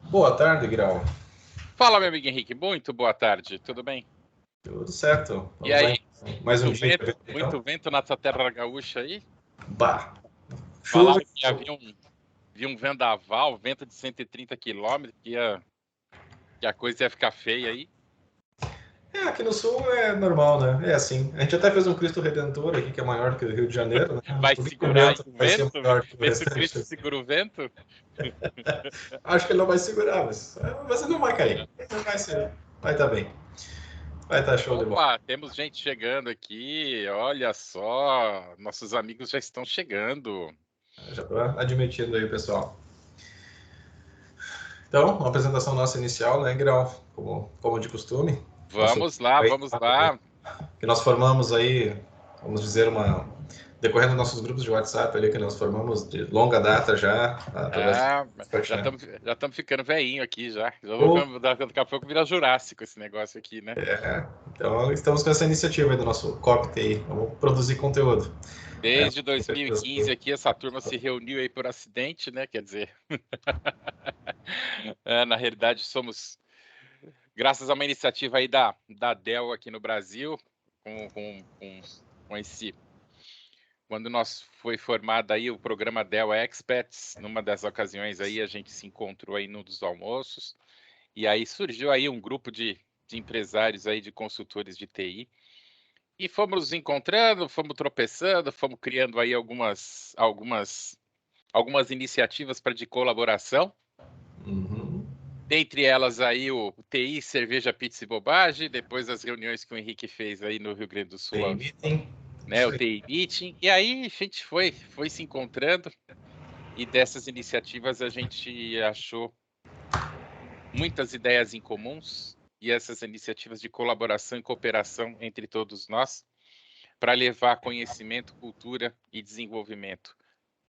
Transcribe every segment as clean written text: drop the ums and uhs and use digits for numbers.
Boa tarde, Grau. Fala, meu amigo Henrique. Muito boa tarde. Tudo bem? Tudo certo. E Vamos lá, aí? então. Mais um dia de evento, Muito então. vento na sua terra gaúcha aí? Bah, chuva Falaram e que sol. havia um vendaval, vento de 130 quilômetros, que a coisa ia ficar feia aí. Aqui no sul é normal, né? É assim. A gente até fez um Cristo Redentor aqui, que é maior do que o Rio de Janeiro, né? Vai Por que o segurar aí vento o vai ser vento? maior que o Vê se o restante? Cristo segura o vento? Acho que ele não vai segurar, mas ele não vai cair. Ele vai ser. Vai estar bem. Vai estar show de bola. Opa, temos gente chegando aqui. Olha só, nossos amigos já estão chegando. Já estou admitindo aí, pessoal. Então, uma apresentação nossa inicial, né, Grau? Como de costume. Nosso Vamos lá, vamos lá. que nós formamos aí, vamos dizer, decorrendo dos nossos grupos de WhatsApp ali, que nós formamos de longa data já, através do Ah, Expert, né? já estamos ficando velhinho aqui já. Ou, Daqui a pouco vira Jurássico esse negócio aqui, né? então, estamos com essa iniciativa aí do nosso COP TI, vamos produzir conteúdo. Né? Desde 2015 aqui, essa turma se reuniu aí por acidente, né? Quer dizer, na realidade somos, graças a uma iniciativa aí da Dell aqui no Brasil, com esse, quando nós foi formado aí o programa Dell Experts, numa das ocasiões aí a gente se encontrou aí num dos almoços, e aí surgiu aí um grupo de empresários aí, de consultores de TI, e fomos nos encontrando, fomos tropeçando, fomos criando aí algumas iniciativas para de colaboração, Uhum. dentre elas aí o TI, Cerveja, Pizza e Bobagem, depois as reuniões que o Henrique fez aí no Rio Grande do Sul, Meeting. né, o TI Meeting, e aí a gente foi se encontrando, e dessas iniciativas a gente achou muitas ideias em comuns, e essas iniciativas de colaboração e cooperação entre todos nós, para levar conhecimento, cultura e desenvolvimento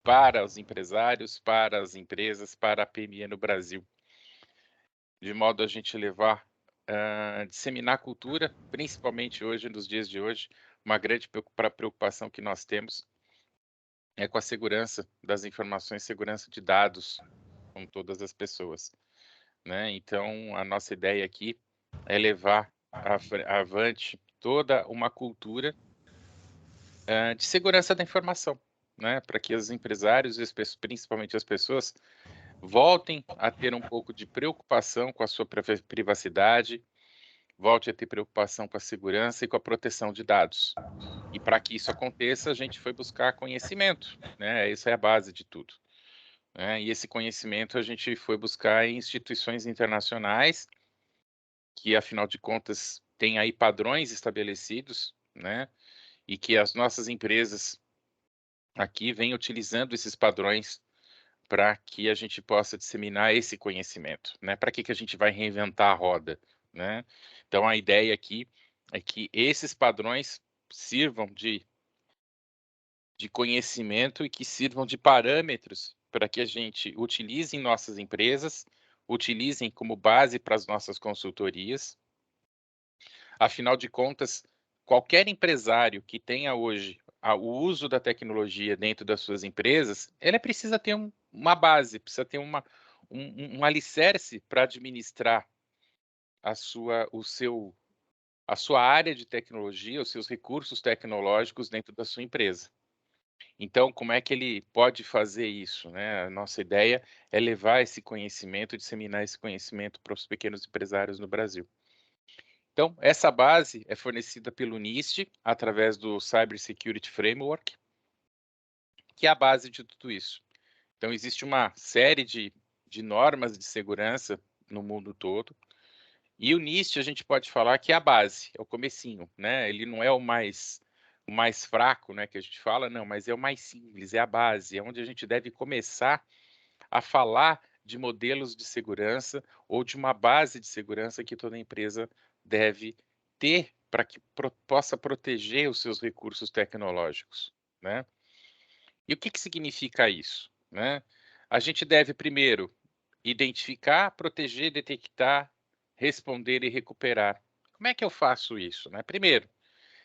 para os empresários, para as empresas, para a PME no Brasil, de modo a gente levar, disseminar cultura, principalmente hoje, nos dias de hoje, uma grande preocupação que nós temos é com a segurança das informações, segurança de dados, com todas as pessoas, né? Então, a nossa ideia aqui é levar avante toda uma cultura de segurança da informação, né? Para que os empresários, principalmente as pessoas, voltem a ter um pouco de preocupação com a sua privacidade, volte a ter preocupação com a segurança e com a proteção de dados. E para que isso aconteça, a gente foi buscar conhecimento, né? Isso é a base de tudo, né? E esse conhecimento a gente foi buscar em instituições internacionais, que afinal de contas têm aí padrões estabelecidos, né? E que as nossas empresas aqui vêm utilizando esses padrões para que a gente possa disseminar esse conhecimento, né? Para que a gente vai reinventar a roda, né? Então a ideia aqui é que esses padrões sirvam de conhecimento e que sirvam de parâmetros para que a gente utilize em nossas empresas, utilizem como base para as nossas consultorias. Afinal de contas, qualquer empresário que tenha hoje o uso da tecnologia dentro das suas empresas, ele precisa ter uma base, precisa ter um alicerce para administrar a sua área de tecnologia, os seus recursos tecnológicos dentro da sua empresa. Então, como é que ele pode fazer isso, né? A nossa ideia é levar esse conhecimento, disseminar esse conhecimento para os pequenos empresários no Brasil. Então, essa base é fornecida pelo NIST, através do Cyber Security Framework, que é a base de tudo isso. Então, existe uma série de normas de segurança no mundo todo, e o NIST a gente pode falar que é a base, é o comecinho, né? Ele não é o mais fraco, né, que a gente fala, não, mas é o mais simples, é a base, é onde a gente deve começar a falar de modelos de segurança ou de uma base de segurança que toda empresa deve ter para que possa proteger os seus recursos tecnológicos, né? E o que significa isso, né? A gente deve primeiro identificar, proteger, detectar, responder e recuperar. Como é que eu faço isso, né? Primeiro,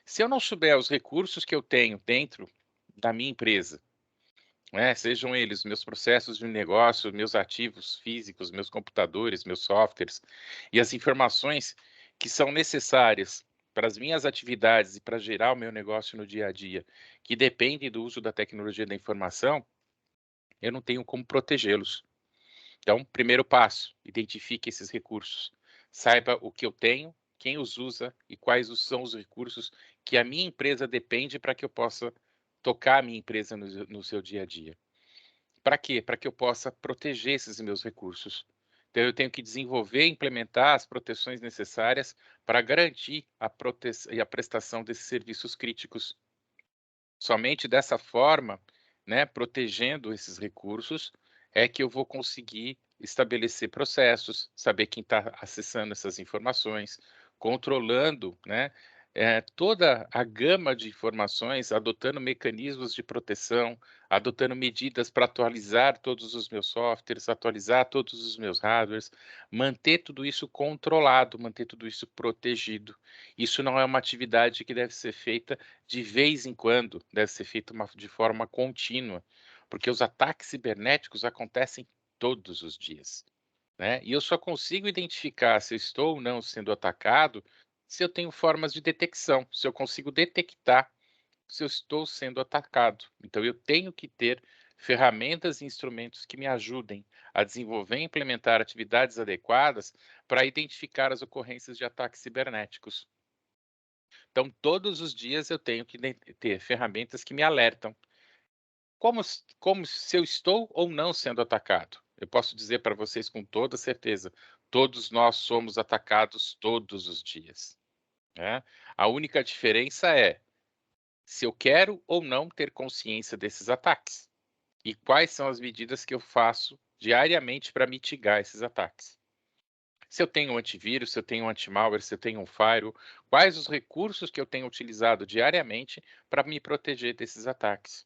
se eu não souber os recursos que eu tenho dentro da minha empresa, né? Sejam eles meus processos de negócio, meus ativos físicos, meus computadores, meus softwares, e as informações que são necessárias para as minhas atividades e para gerar o meu negócio no dia a dia, que dependem do uso da tecnologia da informação, eu não tenho como protegê-los. Então, primeiro passo, identifique esses recursos. Saiba o que eu tenho, quem os usa e quais são os recursos que a minha empresa depende para que eu possa tocar a minha empresa no seu dia a dia. Para quê? Para que eu possa proteger esses meus recursos. Então, eu tenho que desenvolver e implementar as proteções necessárias para garantir a proteção e a prestação desses serviços críticos. Somente dessa forma, né, protegendo esses recursos, é que eu vou conseguir estabelecer processos, saber quem está acessando essas informações, controlando, né, toda a gama de informações, adotando mecanismos de proteção, adotando medidas para atualizar todos os meus softwares, atualizar todos os meus hardwares, manter tudo isso controlado, manter tudo isso protegido. Isso não é uma atividade que deve ser feita de vez em quando, deve ser feito de forma contínua, porque os ataques cibernéticos acontecem todos os dias, né? E eu só consigo identificar se eu estou ou não sendo atacado se eu tenho formas de detecção, se eu consigo detectar se eu estou sendo atacado. Então eu tenho que ter ferramentas e instrumentos que me ajudem a desenvolver e implementar atividades adequadas para identificar as ocorrências de ataques cibernéticos. Então, todos os dias eu tenho que ter ferramentas que me alertam. Como se eu estou ou não sendo atacado. Eu posso dizer para vocês com toda certeza, todos nós somos atacados todos os dias, né? A única diferença é se eu quero ou não ter consciência desses ataques e quais são as medidas que eu faço diariamente para mitigar esses ataques. Se eu tenho um antivírus, se eu tenho um anti-malware, se eu tenho um firewall, quais os recursos que eu tenho utilizado diariamente para me proteger desses ataques.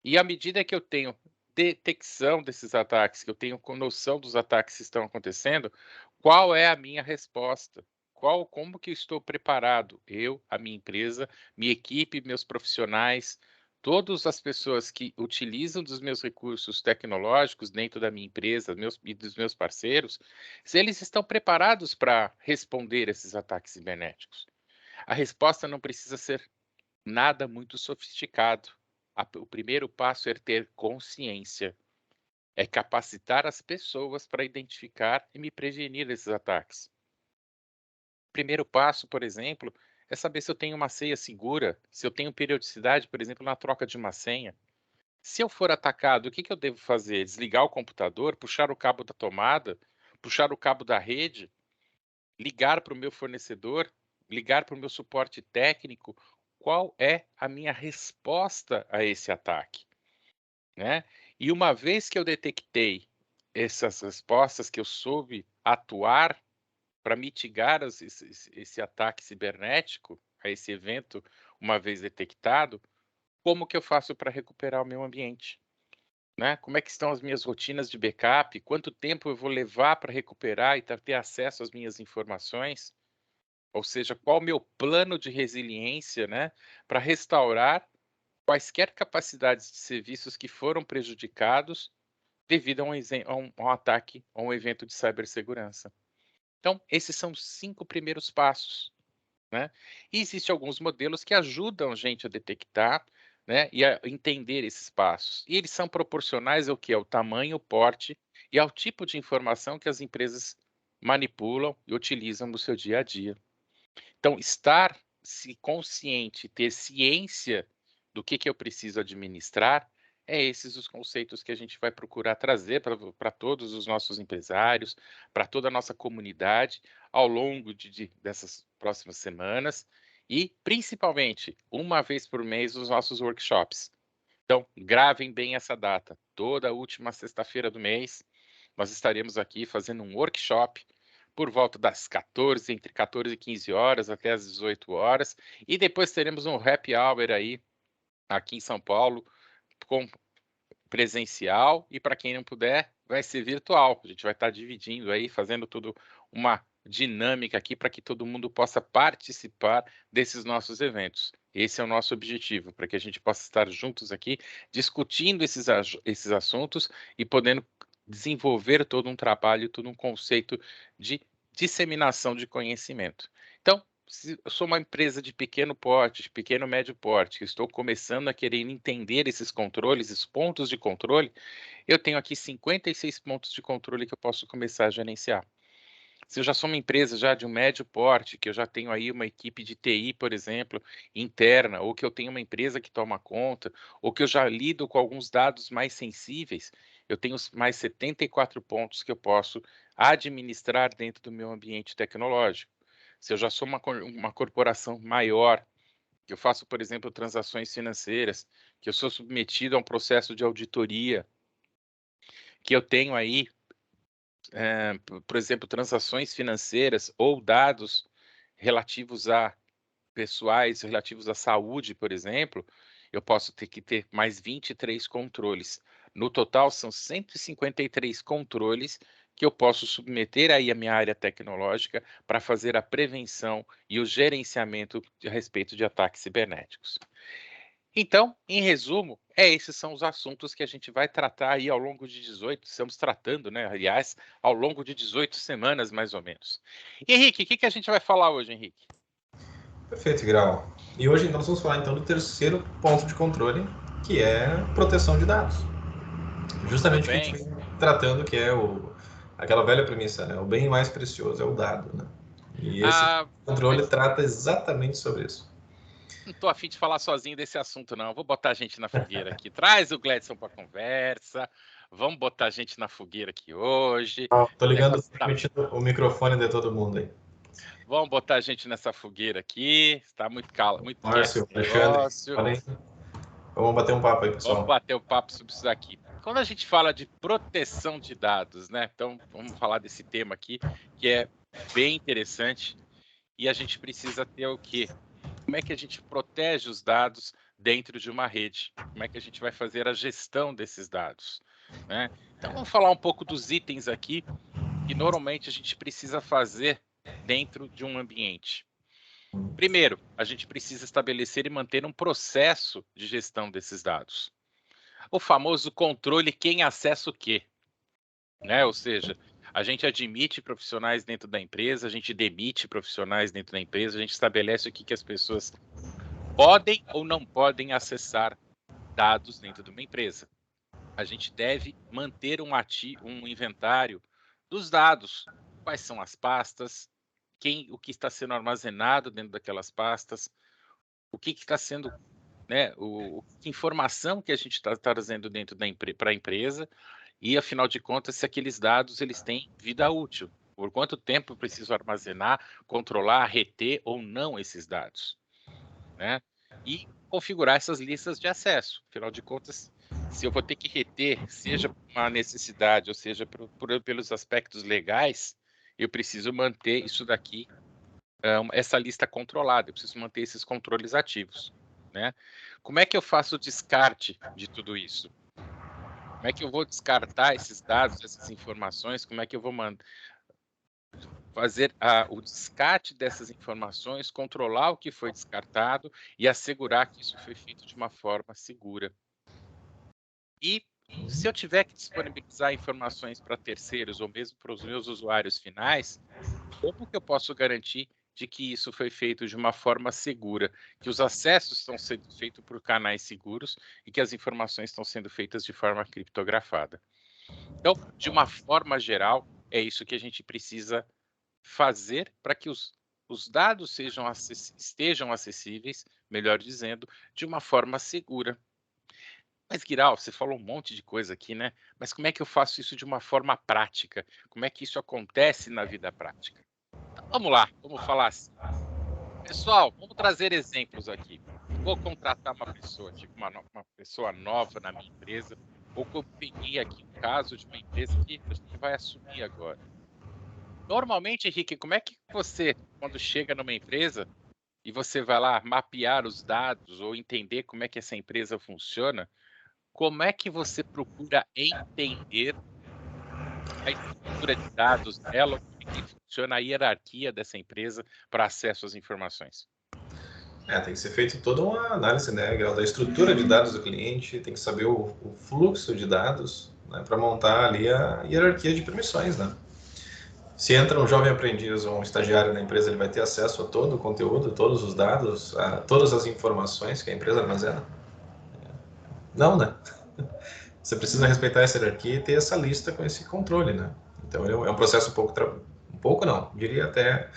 E à medida que eu tenho detecção desses ataques, que eu tenho noção dos ataques que estão acontecendo, qual é a minha resposta? Como que eu estou preparado? Eu, a minha empresa, minha equipe, meus profissionais, todas as pessoas que utilizam dos meus recursos tecnológicos dentro da minha empresa, e dos meus parceiros, se eles estão preparados para responder esses ataques cibernéticos. A resposta não precisa ser nada muito sofisticado. O primeiro passo é ter consciência, é capacitar as pessoas para identificar e me prevenir desses ataques. O primeiro passo, por exemplo, é saber se eu tenho uma senha segura, se eu tenho periodicidade, por exemplo, na troca de uma senha. Se eu for atacado, o que eu devo fazer? Desligar o computador, puxar o cabo da tomada, puxar o cabo da rede, ligar para o meu fornecedor, ligar para o meu suporte técnico? Qual é a minha resposta a esse ataque, né? E uma vez que eu detectei essas respostas, que eu soube atuar para mitigar esse ataque cibernético, a esse evento, uma vez detectado, como que eu faço para recuperar o meu ambiente, né? Como é que estão as minhas rotinas de backup? Quanto tempo eu vou levar para recuperar e ter acesso às minhas informações? Ou seja, qual o meu plano de resiliência, né, para restaurar quaisquer capacidades de serviços que foram prejudicados devido a um ataque, a um evento de cibersegurança. Então, esses são os 5 primeiros passos, né. E existem alguns modelos que ajudam a gente a detectar, né, e a entender esses passos. E eles são proporcionais ao quê? Ao tamanho, o porte e ao tipo de informação que as empresas manipulam e utilizam no seu dia a dia. Então, estar consciente, ter ciência do que eu preciso administrar, é esses os conceitos que a gente vai procurar trazer para todos os nossos empresários, para toda a nossa comunidade, ao longo dessas próximas semanas e, principalmente, uma vez por mês, os nossos workshops. Então, gravem bem essa data. Toda última sexta-feira do mês, nós estaremos aqui fazendo um workshop por volta das 14, entre 14 e 15 horas até as 18 horas. E depois teremos um happy hour aí, aqui em São Paulo, com presencial. E para quem não puder, vai ser virtual. A gente vai estar dividindo aí, fazendo tudo uma dinâmica aqui para que todo mundo possa participar desses nossos eventos. Esse é o nosso objetivo, para que a gente possa estar juntos aqui, discutindo esses assuntos e podendo desenvolver todo um trabalho, todo um conceito de disseminação de conhecimento. Então, se eu sou uma empresa de pequeno porte, de pequeno médio porte, que estou começando a querer entender esses controles, esses pontos de controle, eu tenho aqui 56 pontos de controle que eu posso começar a gerenciar. Se eu já sou uma empresa já de um médio porte, que eu já tenho aí uma equipe de TI, por exemplo, interna, ou que eu tenho uma empresa que toma conta, ou que eu já lido com alguns dados mais sensíveis, eu tenho mais 74 pontos que eu posso administrar dentro do meu ambiente tecnológico. Se eu já sou uma corporação maior, que eu faço, por exemplo, transações financeiras, que eu sou submetido a um processo de auditoria, que eu tenho aí, por exemplo, transações financeiras ou dados relativos a pessoais, relativos à saúde, por exemplo, eu posso ter que ter mais 23 controles. No total, são 153 controles que eu posso submeter aí à minha área tecnológica para fazer a prevenção e o gerenciamento a respeito de ataques cibernéticos. Então, em resumo, esses são os assuntos que a gente vai tratar aí ao longo de 18, estamos tratando, né, aliás, ao longo de 18 semanas, mais ou menos. Henrique, o que a gente vai falar hoje, Henrique? Perfeito, Grau. E hoje, então, nós vamos falar então do terceiro ponto de controle, que é proteção de dados. Justamente o que a gente vem tratando, que é aquela velha premissa, né? O bem mais precioso é o dado, né? E esse controle trata exatamente sobre isso. Não tô a fim de falar sozinho desse assunto, não. Vou botar a gente na fogueira aqui. Traz o Gledson para conversa. Vamos botar a gente na fogueira aqui hoje. Tô ligando o microfone de todo mundo aí. Vamos botar a gente nessa fogueira aqui. Está muito calmo, muito Márcio, quieto esse negócio. Vamos bater um papo aí, pessoal. Vamos bater um papo sobre isso aqui. Quando a gente fala de proteção de dados, né? Então, vamos falar desse tema aqui, que é bem interessante. E a gente precisa ter o quê? Como é que a gente protege os dados dentro de uma rede? Como é que a gente vai fazer a gestão desses dados, né? Então, vamos falar um pouco dos itens aqui que normalmente a gente precisa fazer dentro de um ambiente. Primeiro, a gente precisa estabelecer e manter um processo de gestão desses dados. O famoso controle quem acessa o quê, né? Ou seja, a gente admite profissionais dentro da empresa, a gente demite profissionais dentro da empresa, a gente estabelece o que as pessoas podem ou não podem acessar dados dentro de uma empresa. A gente deve manter um inventário dos dados. Quais são as pastas, o que está sendo armazenado dentro daquelas pastas, o que está sendo, né, que informação que a gente está trazendo dentro para a empresa e, afinal de contas, se aqueles dados eles têm vida útil. Por quanto tempo eu preciso armazenar, controlar, reter ou não esses dados, né? E configurar essas listas de acesso. Afinal de contas, se eu vou ter que reter, seja por uma necessidade ou seja pelos aspectos legais, eu preciso manter isso daqui, essa lista controlada, eu preciso manter esses controles ativos, né? Como é que eu faço o descarte de tudo isso? Como é que eu vou descartar esses dados, essas informações? Como é que eu vou fazer o descarte dessas informações, controlar o que foi descartado e assegurar que isso foi feito de uma forma segura? E se eu tiver que disponibilizar informações para terceiros ou mesmo para os meus usuários finais, como que eu posso garantir de que isso foi feito de uma forma segura, que os acessos estão sendo feitos por canais seguros e que as informações estão sendo feitas de forma criptografada? Então, de uma forma geral, é isso que a gente precisa fazer para que os dados estejam acessíveis, melhor dizendo, de uma forma segura. Mas, Guiral, você falou um monte de coisa aqui, né? Mas como é que eu faço isso de uma forma prática? Como é que isso acontece na vida prática? Então, vamos lá, vamos falar assim. Pessoal, vamos trazer exemplos aqui. Vou contratar uma pessoa, tipo uma pessoa nova na minha empresa, ou que eu peguei aqui um caso de uma empresa que a gente vai assumir agora. Normalmente, Henrique, como é que você, quando chega numa empresa e você vai lá mapear os dados ou entender como é que essa empresa funciona, como é que você procura entender a estrutura de dados dela, como é que funciona a hierarquia dessa empresa para acesso às informações? Tem que ser feito toda uma análise, né, Grau, da estrutura de dados do cliente, tem que saber o fluxo de dados, né, para montar ali a hierarquia de permissões, né. Se entra um jovem aprendiz ou um estagiário na empresa, ele vai ter acesso a todo o conteúdo, todos os dados, a todas as informações que a empresa armazena? Não, né? Você precisa respeitar essa hierarquia e ter essa lista com esse controle, né? Então é um processo um pouco não, diria até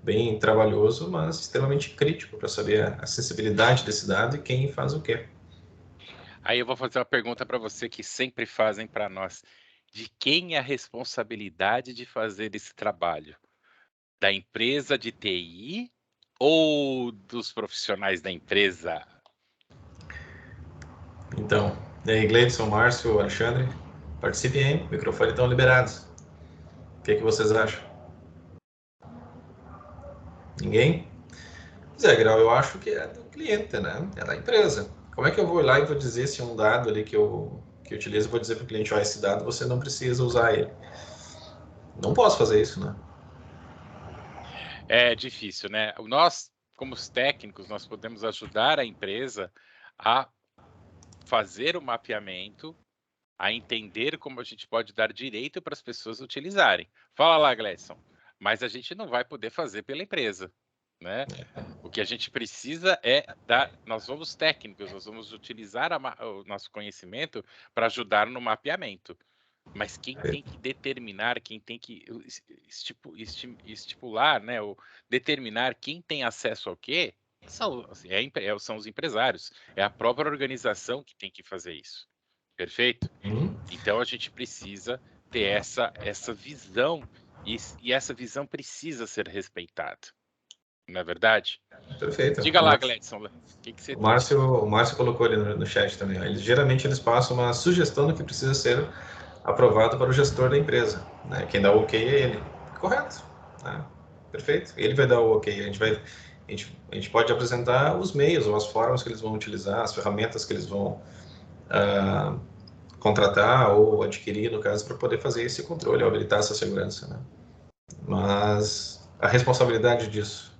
bem trabalhoso, mas extremamente crítico para saber a sensibilidade desse dado e quem faz o quê. Aí eu vou fazer uma pergunta para você que sempre fazem para nós. De quem é a responsabilidade de fazer esse trabalho? Da empresa de TI ou dos profissionais da empresa? Então, e aí, Gleidson, Márcio, Alexandre, participem aí, microfones estão liberados. O que vocês acham? Ninguém? Zé Grau, eu acho que é do cliente, né? É da empresa. Como é que eu vou lá e vou dizer se um dado ali que eu utilizo, vou dizer para o cliente, ó, esse dado você não precisa usar ele. Não posso fazer isso, né? É difícil, né? Nós, como os técnicos, nós podemos ajudar a empresa a fazer o mapeamento, a entender como a gente pode dar direito para as pessoas utilizarem. Fala lá, Gleison. Mas a gente não vai poder fazer pela empresa, né? O que a gente precisa é nós somos técnicos, nós vamos utilizar o nosso conhecimento para ajudar no mapeamento. Mas quem tem que determinar, quem tem que estipular, né, ou determinar quem tem acesso ao quê, são, assim, são os empresários. É a própria organização que tem que fazer isso. Perfeito? Então a gente precisa ter essa visão, e essa visão precisa ser respeitada. Não é verdade? Perfeito. Diga lá, Gledson, o que você trouxe? O Márcio colocou ali no chat também. Geralmente eles passam uma sugestão do que precisa ser aprovado para o gestor da empresa. Né? Quem dá o ok é ele. Correto. Né? Perfeito. Ele vai dar o ok. A gente pode apresentar os meios ou as formas que eles vão utilizar, as ferramentas que eles vão contratar ou adquirir, no caso, para poder fazer esse controle, habilitar essa segurança. Né? Mas a responsabilidade disso.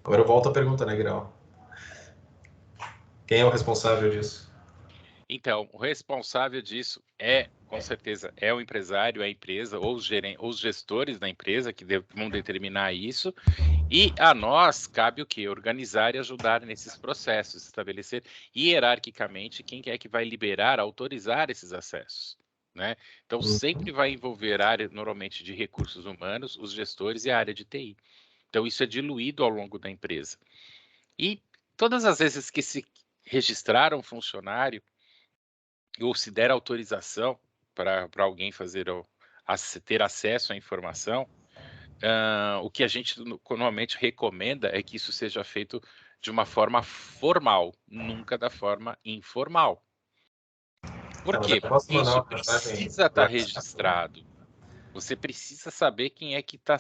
Agora eu volto à pergunta, né, Grau? Quem é o responsável disso? Então, o responsável disso é, com certeza, é o empresário, é a empresa, ou os gestores da empresa que vão determinar isso. E a nós cabe o quê? Organizar e ajudar nesses processos, estabelecer hierarquicamente quem é que vai liberar, autorizar esses acessos. Né? Então, sempre vai envolver a área, normalmente, de recursos humanos, os gestores e a área de TI. Então, isso é diluído ao longo da empresa. E todas as vezes que se registrar um funcionário, ou se der autorização para alguém ter acesso à informação, o que a gente normalmente recomenda é que isso seja feito de uma forma formal, nunca da forma informal. Por Mas eu quê? posso Porque mandar isso uma mensagem precisa por estar WhatsApp? registrado. Você precisa saber quem é que está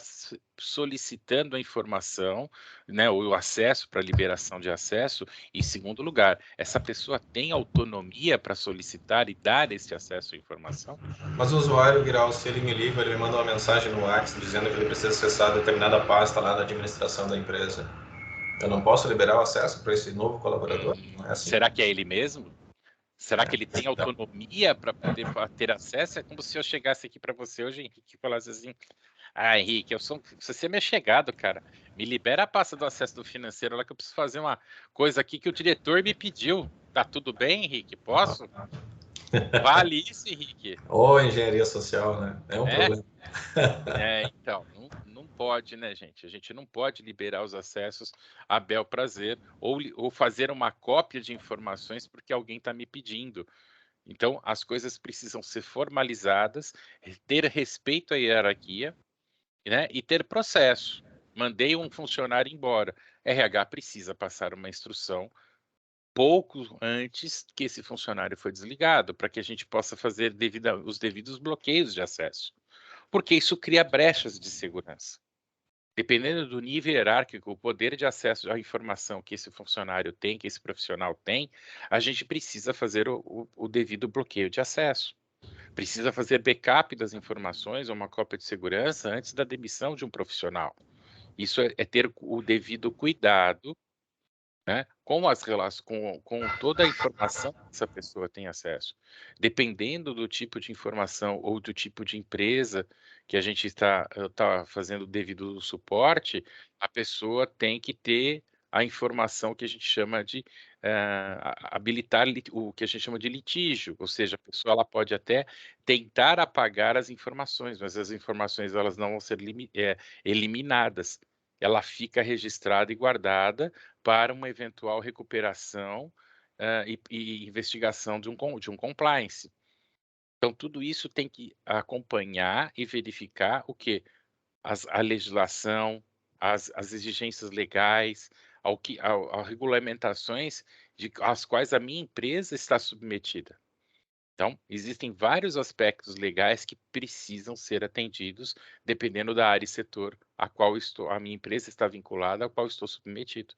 solicitando a informação, né, o acesso para liberação de acesso. E, em segundo lugar, essa pessoa tem autonomia para solicitar e dar esse acesso à informação? Mas o usuário, Grau, se ele me liga, ele me manda uma mensagem no WhatsApp dizendo que ele precisa acessar determinada pasta lá da administração da empresa. Eu não posso liberar o acesso para esse novo colaborador? Não é assim? Será que é ele mesmo? Será que ele tem Então, autonomia para poder ter acesso? É como se eu chegasse aqui para você hoje, Henrique, e falasse assim: ah, Henrique, você é meu chegado, cara. Me libera a pasta do acesso do financeiro lá que eu preciso fazer uma coisa aqui que o diretor me pediu. Tá tudo bem, Henrique? Posso? Vale isso, Henrique? ou engenharia social, né? É um É? problema. Então, não pode, né, gente? A gente não pode liberar os acessos a bel prazer ou fazer uma cópia de informações porque alguém está me pedindo. Então, as coisas precisam ser formalizadas, ter respeito à hierarquia, né, e ter processo. Mandei um funcionário embora. RH precisa passar uma instrução pouco antes que esse funcionário foi desligado, para que a gente possa fazer os devidos bloqueios de acesso, porque isso cria brechas de segurança. Dependendo do nível hierárquico, o poder de acesso à informação que esse funcionário tem, que esse profissional tem, a gente precisa fazer o devido bloqueio de acesso. Precisa fazer backup das informações ou uma cópia de segurança antes da demissão de um profissional. Isso é ter o devido cuidado né? Com toda a informação que essa pessoa tem acesso. Dependendo do tipo de informação ou do tipo de empresa que a gente tá fazendo o devido suporte, a pessoa tem que ter a informação que a gente chama de, habilitar o que a gente chama de litígio, ou seja, a pessoa ela pode até tentar apagar as informações, mas as informações elas não vão ser eliminadas. Ela fica registrada e guardada para uma eventual recuperação, e investigação de um compliance. Então, tudo isso tem que acompanhar e verificar o quê? A legislação, as exigências legais, ao regulamentações às quais a minha empresa está submetida. Então, existem vários aspectos legais que precisam ser atendidos, dependendo da área e setor a minha empresa está vinculada, ao qual estou submetido.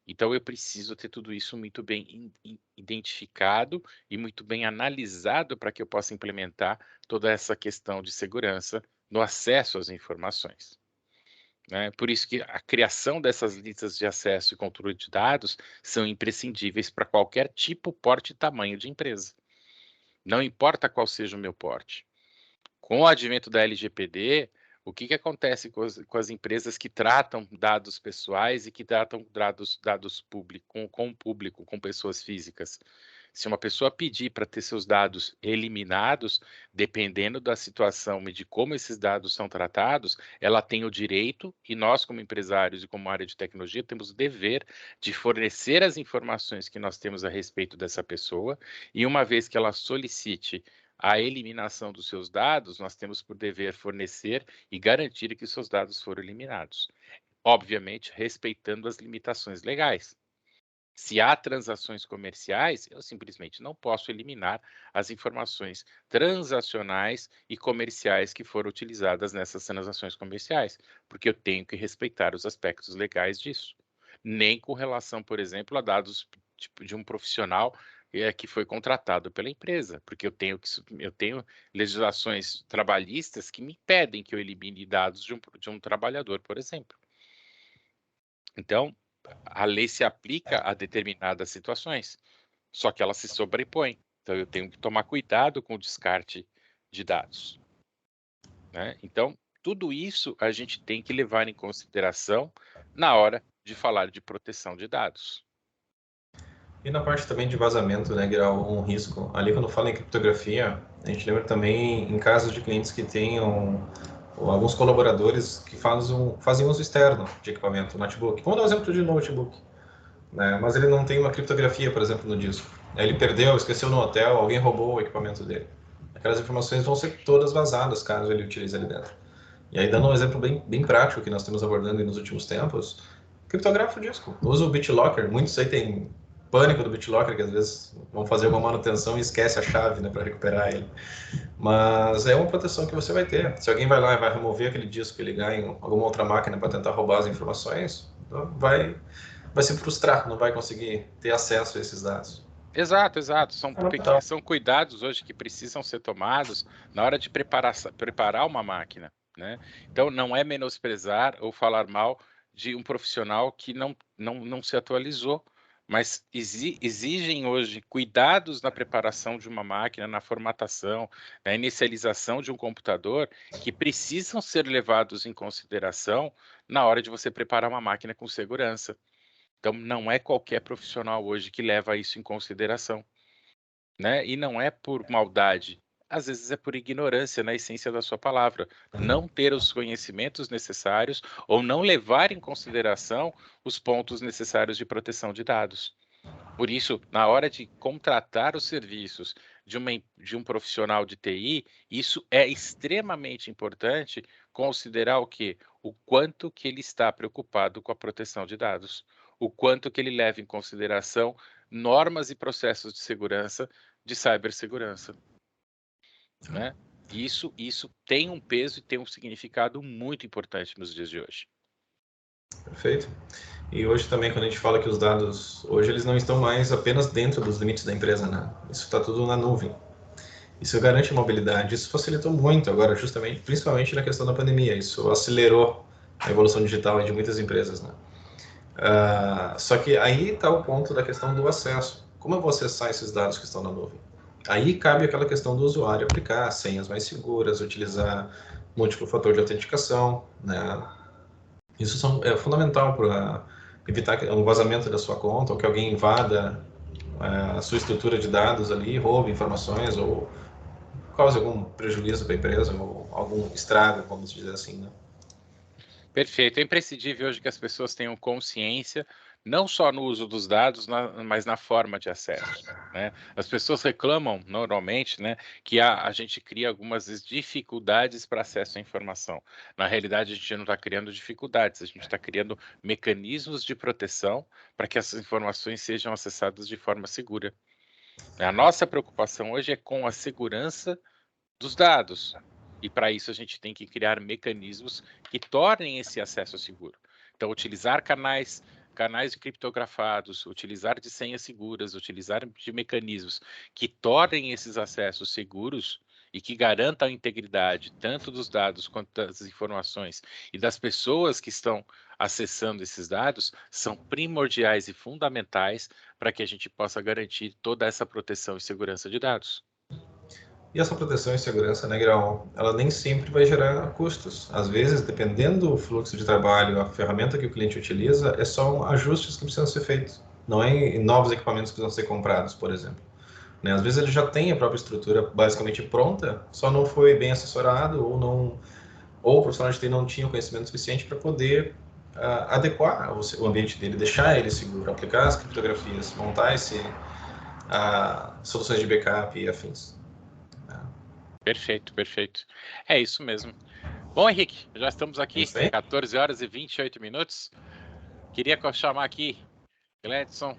Então eu preciso ter tudo isso muito bem identificado e muito bem analisado para que eu possa implementar toda essa questão de segurança no acesso às informações, né. Por isso que a criação dessas listas de acesso e controle de dados são imprescindíveis para qualquer tipo, porte e tamanho de empresa. Não importa qual seja o meu porte. Com o advento da LGPD, o que acontece com as empresas que tratam dados pessoais e que tratam dados com o público, com pessoas físicas? Se uma pessoa pedir para ter seus dados eliminados, dependendo da situação e de como esses dados são tratados, ela tem o direito, e nós, como empresários e como área de tecnologia, temos o dever de fornecer as informações que nós temos a respeito dessa pessoa, e uma vez que ela solicite a eliminação dos seus dados, nós temos por dever fornecer e garantir que seus dados foram eliminados. Obviamente, respeitando as limitações legais. Se há transações comerciais, eu simplesmente não posso eliminar as informações transacionais e comerciais que foram utilizadas nessas transações comerciais, porque eu tenho que respeitar os aspectos legais disso. Nem com relação, por exemplo, a dados tipo, de um profissional que foi contratado pela empresa, porque eu tenho legislações trabalhistas que me impedem que eu elimine dados de um trabalhador, por exemplo. Então, a lei se aplica a determinadas situações, só que ela se sobrepõe. Então, eu tenho que tomar cuidado com o descarte de dados, né? Então, tudo isso a gente tem que levar em consideração na hora de falar de proteção de dados. E na parte também de vazamento, né, Grau, um risco. Ali, quando fala em criptografia, a gente lembra também em casos de clientes que tenham alguns colaboradores que fazem uso externo de equipamento, notebook. Vamos dar um exemplo de notebook, né? Mas ele não tem uma criptografia, por exemplo, no disco. Aí ele perdeu, esqueceu no hotel, alguém roubou o equipamento dele. Aquelas informações vão ser todas vazadas caso ele utilize ali dentro. E aí, dando um exemplo bem prático que nós estamos abordando nos últimos tempos, criptografa o disco. Usa o BitLocker. Muitos aí têm pânico do BitLocker, que às vezes vão fazer alguma manutenção e esquece a chave, né, para recuperar ele. Mas é uma proteção que você vai ter. Se alguém vai lá e vai remover aquele disco e ligar em alguma outra máquina para tentar roubar as informações, vai se frustrar, não vai conseguir ter acesso a esses dados. Exato, exato. Então, São cuidados hoje que precisam ser tomados na hora de preparar uma máquina, né. Então não é menosprezar ou falar mal de um profissional que não se atualizou, mas exigem hoje cuidados na preparação de uma máquina, na formatação, na inicialização de um computador, que precisam ser levados em consideração na hora de você preparar uma máquina com segurança. Então não é qualquer profissional hoje que leva isso em consideração, né, e não é por maldade, às vezes é por ignorância na essência da sua palavra, não ter os conhecimentos necessários ou não levar em consideração os pontos necessários de proteção de dados. Por isso, na hora de contratar os serviços de um profissional de TI, isso é extremamente importante considerar o quê? O quanto que ele está preocupado com a proteção de dados, o quanto que ele leva em consideração normas e processos de segurança, de cibersegurança, né. Isso tem um peso e tem um significado muito importante nos dias de hoje. perfeito. E hoje também, quando a gente fala que os dados, hoje eles não estão mais apenas dentro dos limites da empresa, né? Isso está tudo na nuvem. Isso garante mobilidade, isso facilitou muito agora, justamente, principalmente na questão da pandemia. Isso acelerou a evolução digital de muitas empresas, né? Só que aí está o ponto da questão do acesso. Como eu vou acessar esses dados que estão na nuvem? Aí cabe aquela questão do usuário aplicar senhas mais seguras, utilizar múltiplo fator de autenticação, né? Isso é fundamental para evitar um vazamento da sua conta ou que alguém invada a sua estrutura de dados ali, roube informações ou cause algum prejuízo para a empresa ou algum estrago, vamos dizer assim, né? Perfeito. É imprescindível hoje que as pessoas tenham consciência, não só no uso dos dados, mas na forma de acesso, né? As pessoas reclamam normalmente, né, que a gente cria algumas dificuldades para acesso à informação. Na realidade, a gente não está criando dificuldades, a gente está criando mecanismos de proteção para que essas informações sejam acessadas de forma segura. A nossa preocupação hoje é com a segurança dos dados. E para isso a gente tem que criar mecanismos que tornem esse acesso seguro. Então, utilizar canais criptografados, utilizar de senhas seguras, utilizar de mecanismos que tornem esses acessos seguros e que garantam a integridade tanto dos dados quanto das informações e das pessoas que estão acessando esses dados são primordiais e fundamentais para que a gente possa garantir toda essa proteção e segurança de dados. E essa proteção e segurança, né, Grau, ela nem sempre vai gerar custos. Às vezes, dependendo do fluxo de trabalho, a ferramenta que o cliente utiliza, é só ajustes que precisam ser feitos. Não é novos equipamentos que precisam ser comprados, por exemplo. Né? Às vezes ele já tem a própria estrutura basicamente pronta, só não foi bem assessorado ou o profissional de TI não tinha o conhecimento suficiente para poder adequar o ambiente dele, deixar ele seguro, aplicar as criptografias, montar soluções de backup e afins. Perfeito, perfeito. É isso mesmo. Bom, Henrique, já estamos aqui, 14 horas e 28 minutos. Queria chamar aqui Gledson,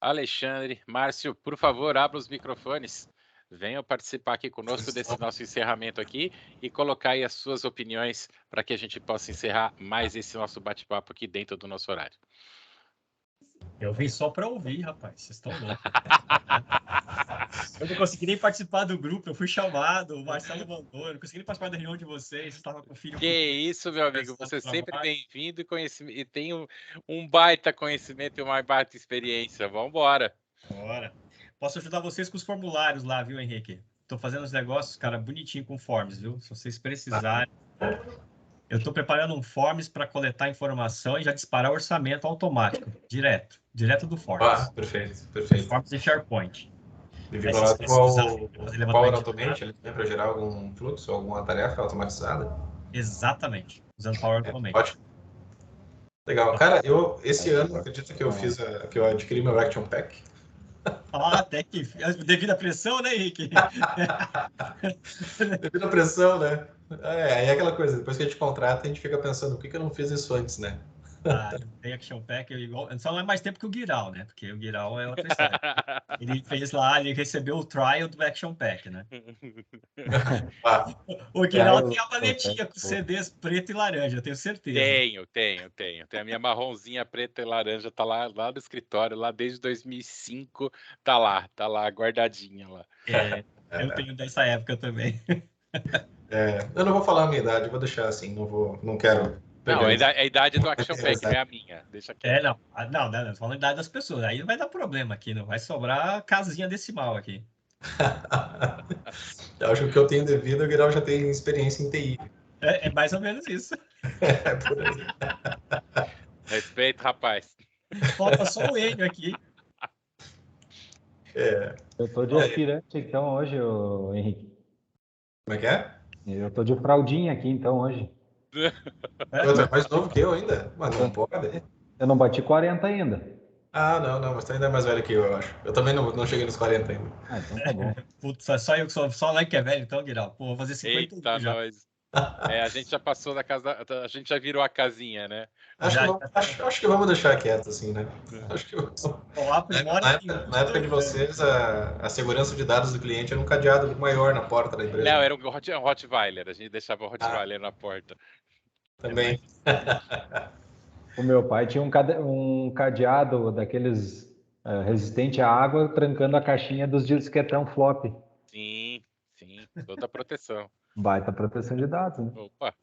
Alexandre, Márcio, por favor, abra os microfones. Venham participar aqui conosco desse nosso encerramento aqui e colocar aí as suas opiniões para que a gente possa encerrar mais esse nosso bate-papo aqui dentro do nosso horário. Eu vim só para ouvir, rapaz. Vocês estão loucos. Eu não consegui nem participar do grupo, eu fui chamado, o Marcelo mandou, eu não consegui nem participar da reunião de vocês, estava com o filho. Que isso, meu amigo, você é sempre bem-vindo e tem um baita conhecimento e uma baita experiência. Vamos embora. Bora. Posso ajudar vocês com os formulários lá, viu, Henrique? Estou fazendo os negócios, cara, bonitinho com forms, viu? Se vocês precisarem. Eu estou preparando um forms para coletar informação e já disparar orçamento automático, direto do forms. Perfeito, perfeito. Forms de SharePoint. Qual Power Automate ele tem para gerar algum fluxo, alguma tarefa automatizada? Exatamente, usando Power Automate. Ótimo. Legal. Cara, esse ano, acredito que que eu adquiri meu Action Pack. Até que devido à pressão, né, Henrique? Devido à pressão, né? Aí é aquela coisa, depois que a gente contrata, a gente fica pensando, por que eu não fiz isso antes, né? Tem Action Pack igual, só não é mais tempo que o Guiral, né? Porque o Guiral é outra história. Ele fez lá, ele recebeu o trial do Action Pack, né? O Guiral tem a maletinha com CDs preto e laranja, eu tenho certeza. Tenho. Tem a minha marronzinha preta e laranja, tá lá no escritório, lá desde 2005, tá lá, guardadinha lá. Eu tenho dessa época também. Eu não vou falar a minha idade, vou deixar assim, não quero... Não, a idade do Action Pack, não é a minha. Deixa quieto. Não, falando a idade das pessoas. Aí não vai dar problema aqui, não vai sobrar casinha decimal aqui. Eu acho que eu tenho devido, o Guilherme já tem experiência em TI. É mais ou menos isso. Por aí. Respeito, rapaz. Falta só o Enio aqui. Eu tô de aspirante, então, hoje, Henrique. Como é que é? Eu tô de fraldinha aqui, então, hoje. Você é mais novo que eu ainda? Mas não pode. Eu não bati 40 ainda. Não, mas tu ainda é mais velho que eu acho. Eu também não cheguei nos 40 ainda. Então tá bom. Putz, só lá que é velho, então, Guiral. Pô, vou fazer 50 Eita, já. nós. A gente já passou da casa, a gente já virou a casinha, né? Acho que vamos deixar quieto, assim, né? Acho que na época de vocês, a segurança de dados do cliente era um cadeado maior na porta da empresa. Não, era um Rottweiler, a gente deixava o Rottweiler na porta. Também. O meu pai tinha um cadeado daqueles resistente à água, trancando a caixinha dos disquetão flop. Sim, toda a proteção. Baita proteção de dados, né? Opa,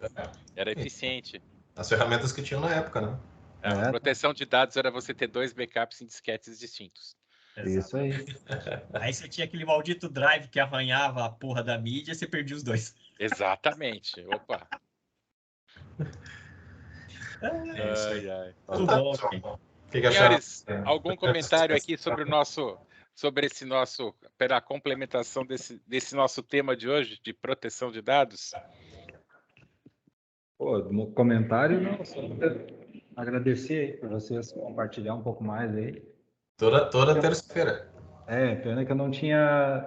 era eficiente. As ferramentas que tinham na época, né? A proteção de dados era você ter 2 backups em disquetes distintos. Isso aí. Aí você tinha aquele maldito drive que arranhava a porra da mídia e você perdia os dois. Exatamente. Opa. É isso aí. Tudo bom, ok. Senhores, algum comentário aqui sobre esse nosso, pela complementação desse nosso tema de hoje, de proteção de dados? Pô, no comentário, não, só agradecer aí por vocês compartilhar um pouco mais aí. Toda terça-feira. Pena que eu não tinha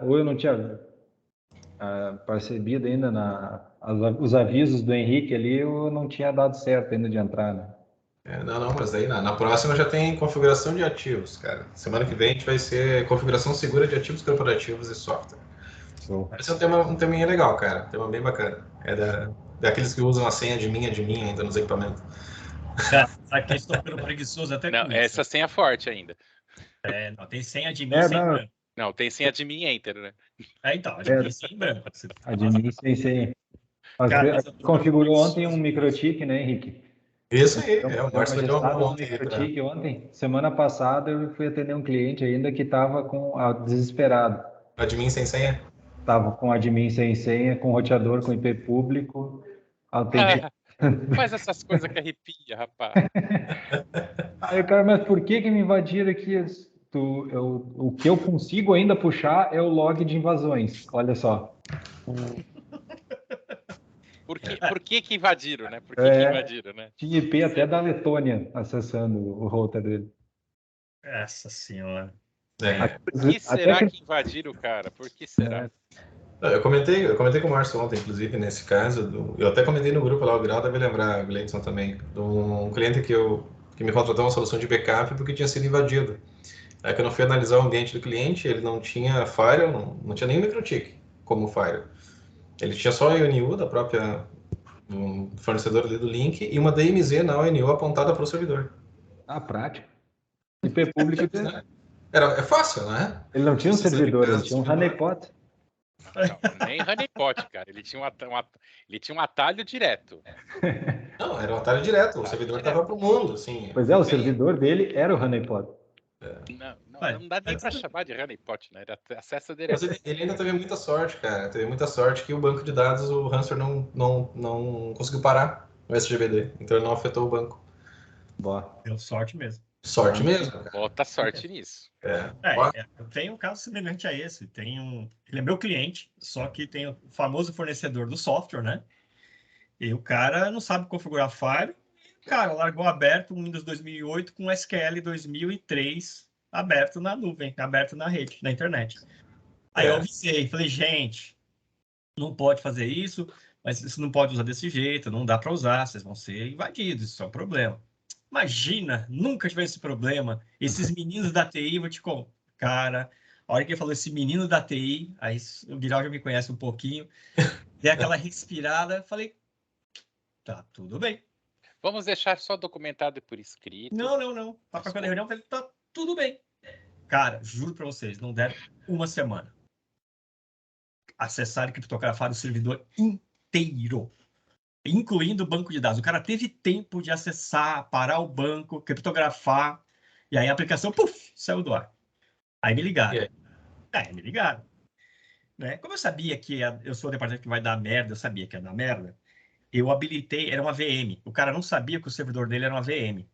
percebido ainda os avisos do Henrique ali, eu não tinha dado certo ainda de entrar, né? Não, mas aí na próxima já tem configuração de ativos, cara. Semana que vem a gente vai ser configuração segura de ativos corporativos e software. Esse é um teminha legal, cara. Um tema bem bacana. Daqueles que usam a senha de mim ainda nos equipamentos. Sabe que eles estão ficando preguiçosos até não, com essa isso. senha é forte ainda. Não, tem senha de mim sem branco. Não, tem senha de mim enter, né? Então, a de mim sem branco. Admin sem senha. Cara, Configurou ontem um microtik, né, Henrique? Isso aí, o Márcio vai ter uma um microtik ontem. Semana passada eu fui atender um cliente ainda que estava desesperado. Admin sem senha? Estava com admin sem senha, com roteador, com IP público. Faz essas coisas que arrepia, rapaz. Aí, cara, mas por que me invadiram aqui? O que eu consigo ainda puxar é o log de invasões. Olha só. Por que invadiram, né? Por que invadiram, né? Tinha IP até da Letônia acessando o router dele. Essa senhora. Por que será que invadiram o cara? Por que será? Eu comentei com o Márcio ontem, inclusive, nesse caso. Eu até comentei no grupo lá, o Grau deve lembrar, o Gleidson também, de um cliente que me contratou uma solução de backup porque tinha sido invadido. Aí que eu não fui analisar o ambiente do cliente, ele não tinha firewall, não tinha nem microtik como firewall. Ele tinha só a ONU da própria fornecedor ali do link e uma DMZ na ONU apontada para o servidor. Prática. IP público. É fácil, né? Ele não tinha um servidor, ele tinha um honeypot. Não, nem honeypot, cara. Ele tinha um atalho direto. Não, era um atalho direto. O servidor estava para o mundo, assim. Pois o servidor dele era o honeypot. Não dá nem para chamar de honeypot, né? Era acesso direto. Mas ele ainda teve muita sorte, cara. Teve muita sorte que o banco de dados, o ransomware não conseguiu parar o SGBD. Então ele não afetou o banco. Boa. Deu sorte mesmo. Sorte mesmo, cara. Bota sorte nisso. Eu tenho um caso semelhante a esse. Ele é meu cliente, só que tem o famoso fornecedor do software, né? E o cara não sabe configurar firewall. Cara, largou aberto um Windows 2008 com SQL 2003 aberto na nuvem, aberto na rede, na internet. Aí eu avisei, falei, gente, não pode fazer isso, mas você não pode usar desse jeito, não dá para usar, vocês vão ser invadidos, isso é um problema. Imagina, nunca tive esse problema. Esses meninos da TI, vou te contar. Cara, a hora que ele falou esse menino da TI, aí o Guilherme já me conhece um pouquinho, dei aquela respirada, falei, tá, tudo bem. Vamos deixar só documentado por escrito. Não. Para quando a reunião, falei, tá, tudo bem. Cara, juro para vocês, não deram uma semana. Acessaram e criptografaram o servidor inteiro, incluindo o banco de dados. O cara teve tempo de acessar, parar o banco, criptografar, e aí a aplicação, saiu do ar. Aí me ligaram. Me ligaram. Né? Como eu sabia que eu sou o departamento que vai dar merda, eu sabia que ia dar merda, eu habilitei, era uma VM. O cara não sabia que o servidor dele era uma VM.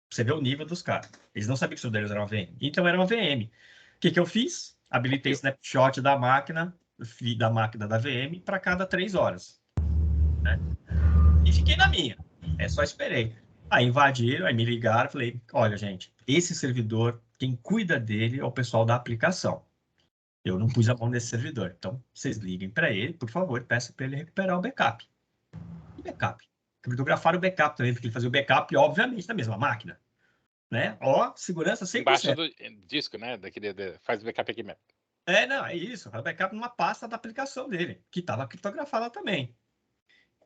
Você vê o nível dos caras. Eles não sabiam que o servidor deles era uma VM. Então era uma VM. O que eu fiz? Habilitei snapshot da máquina da VM para cada 3 horas. Né? E fiquei na minha. Só esperei. Aí invadiram, aí me ligaram, falei, olha, gente, esse servidor, quem cuida dele é o pessoal da aplicação. Eu não pus a mão nesse servidor. Então, vocês liguem para ele, por favor, peçam para ele recuperar o backup. E backup? Criptografaram o backup também, porque ele fazia o backup, obviamente, da mesma máquina. Né? Segurança 100%. Embaixo do disco, né? Faz o backup aqui mesmo. Não, é isso. Faz backup numa pasta da aplicação dele, que estava criptografada também.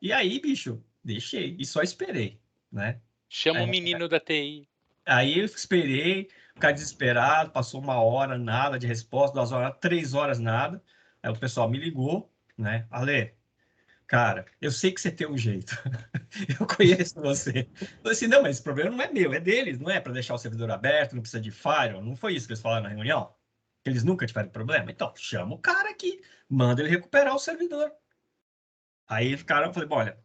E aí, bicho, deixei e só esperei, né? Chama o menino da TI. Aí eu esperei, ficar desesperado, passou 1 hora, nada de resposta, 2 horas, 3 horas, nada. Aí o pessoal me ligou, né? Ale, cara, eu sei que você tem um jeito. Eu conheço você. Eu falei assim, não, mas esse problema não é meu, é deles, não é para deixar o servidor aberto, não precisa de firewall. Não foi isso que eles falaram na reunião? Que eles nunca tiveram problema? Então, chama o cara aqui, manda ele recuperar o servidor. Aí o cara, eu falei, bom, olha,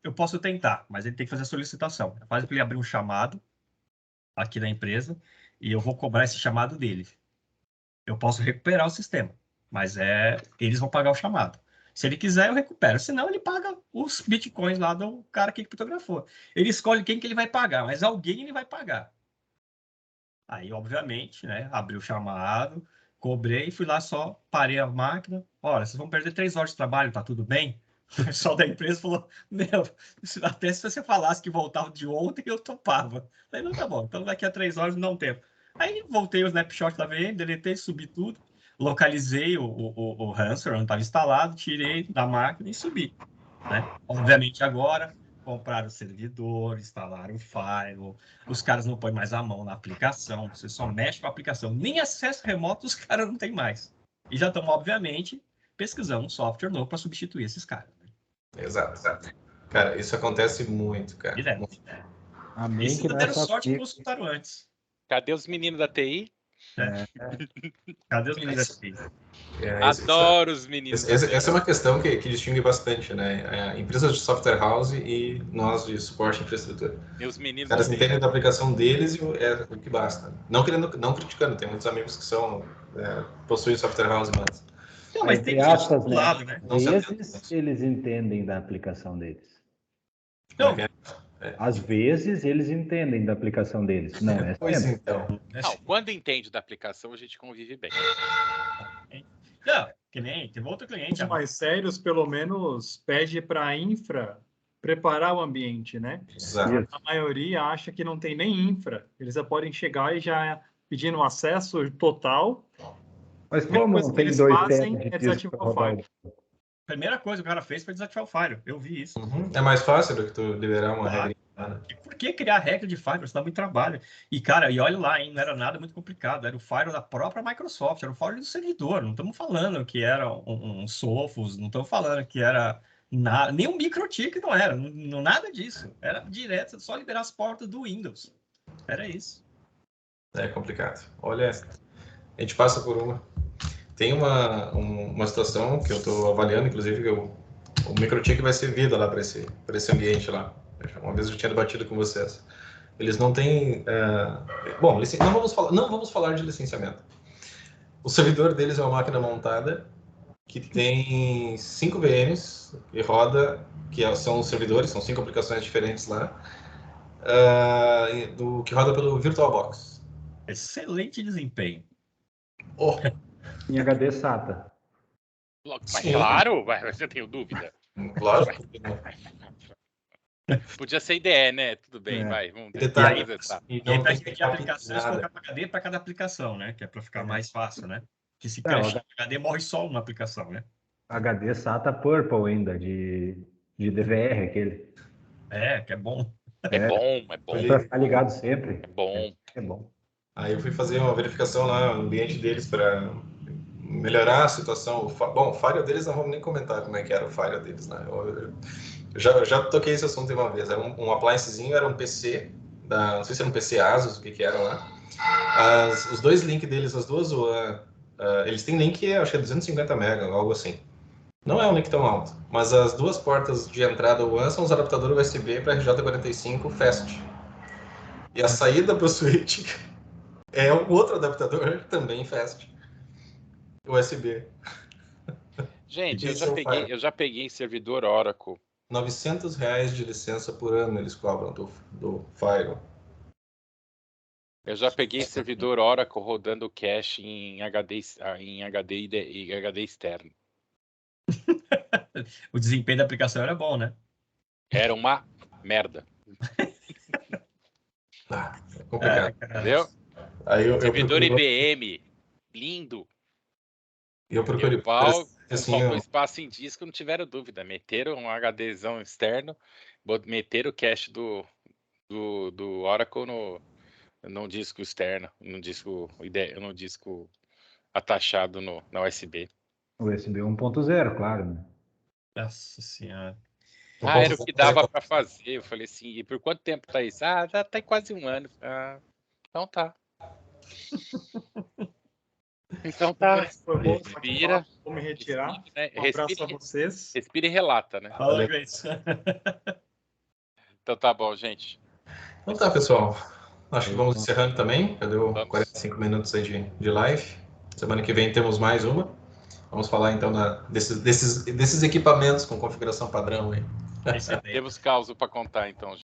eu posso tentar, mas ele tem que fazer a solicitação. Faz para ele abrir um chamado aqui da empresa e eu vou cobrar esse chamado dele. Eu posso recuperar o sistema, mas eles vão pagar o chamado. Se ele quiser, eu recupero. Senão, ele paga os bitcoins lá do cara que fotografou. Ele escolhe quem que ele vai pagar, mas alguém ele vai pagar. Aí, obviamente, né, abri o chamado, cobrei, fui lá só, parei a máquina. Olha, vocês vão perder 3 horas de trabalho, tá tudo bem? O pessoal da empresa falou, meu, até se você falasse que voltava de ontem, eu topava. Falei, não, tá bom, então daqui a 3 horas não dá um tempo. Aí voltei o snapshot da VM, deletei, subi tudo, localizei o ransomware, onde estava instalado, tirei da máquina e subi. Né? Obviamente agora compraram o servidor, instalaram o firewall, os caras não põem mais a mão na aplicação, você só mexe com a aplicação. Nem acesso remoto os caras não têm mais. E já estão, obviamente, pesquisando um software novo para substituir esses caras. Né? Exato. Cara, isso acontece muito, cara. Direto. Amém Isso que ainda não é deram só sorte que comigo. consultaram antes. Cadê os meninos da TI? Cadê os meninos da TI? Adoro os meninos da TI. Essa é uma questão que distingue bastante, né? Empresas de software house e nós de suporte e infraestrutura. Meus meninos Os caras da TI. entendem da aplicação deles e é o que basta. Não criticando, tem muitos amigos que possuem software house, mas... Não, mas tem Entre aspas, do né? lado, né? Não se atenta. Vezes eles entendem da aplicação deles. Não, Às vezes eles entendem da aplicação deles. Não é Pois sempre. então. Não, quando entende da aplicação, a gente convive bem. não, que nem teve outro cliente. Os mais sérios, pelo menos, pede para a infra preparar o ambiente, né? Exato. A maioria acha que não tem nem infra. Eles já podem chegar e já pedindo acesso total. Mas A primeira como coisa não que tem eles 2 fazem teras de é disco desativar para o rodar? firewall. Primeira coisa que o cara fez foi desativar o firewall. Eu vi isso. É mais fácil do que tu liberar uma Claro. regra. Né? E por que criar regra de firewall? Isso dá muito trabalho. E, cara, e olha lá, hein, não era nada muito complicado. Era o firewall da própria Microsoft, era o firewall do servidor. Não estamos falando que era um Sophos, não estamos falando que era nada, nem um MikroTik não era, não, nada disso. Era direto, só liberar as portas do Windows. Era isso. É complicado. Olha, a gente passa por uma. Tem uma situação que eu estou avaliando, inclusive, que o MikroTik vai ser vida lá para esse ambiente lá. Uma vez eu tinha debatido com vocês. Eles não têm... Bom, não vamos falar de licenciamento. O servidor deles é uma máquina montada que tem 5 VMs e roda, são os servidores, são 5 aplicações diferentes lá, que roda pelo VirtualBox. Excelente desempenho. Oh, Em HD SATA. Mas claro, você tem dúvida. Claro. Podia ser IDE, né? Tudo bem, vai. Vamos Detalhe. E aí vai dividir aplicações e colocar HD para cada aplicação, né? Que é para ficar mais fácil, né? Que se crashar HD morre só uma aplicação, né? HD SATA Purple ainda, de DVR, aquele. Que é bom. É bom. Para ficar ligado sempre. É bom. É bom. Aí eu fui fazer uma verificação lá no ambiente deles para melhorar a situação. Bom, o firewall deles não vamos nem comentar como é que era o firewall deles, né? Eu já toquei esse assunto uma vez. Era um appliancezinho, era um PC, não sei se era um PC Asus, o que era lá. Os dois links deles, as duas WAN, eles têm link, acho que é 250 MB, algo assim. Não é um link tão alto, mas as duas portas de entrada WAN são os adaptadores USB para RJ45 Fast. E a saída para o switch é um outro adaptador também Fast. USB. Gente, eu já peguei servidor Oracle. R$900 de licença por ano eles cobram do firewall. Eu já peguei servidor Oracle rodando cache em HD externo. O desempenho da aplicação era bom, né? Era uma merda. É complicado. Entendeu? Aí servidor IBM, lindo. Eu procurei. Faltou espaço em disco, não tiveram dúvida. Meteram um HDzão externo, meteram o cache do Oracle num disco externo, num disco atachado na USB. USB 1.0, claro, né? Nossa senhora. Era o que dava para fazer. Eu falei assim, e por quanto tempo tá isso? Já tem quase um ano. Então tá. Então tá. Foi bom, Respira. vou me retirar. Respire, né? Um abraço a vocês. Respira e relata, né? Fala, Grace. Então tá bom, gente. Então tá, pessoal. Acho que vamos encerrando também. Já deu Vamos. 45 minutos aí de live. Semana que vem temos mais uma. Vamos falar então desses equipamentos com configuração padrão aí. Excelente. Temos causa para contar, então.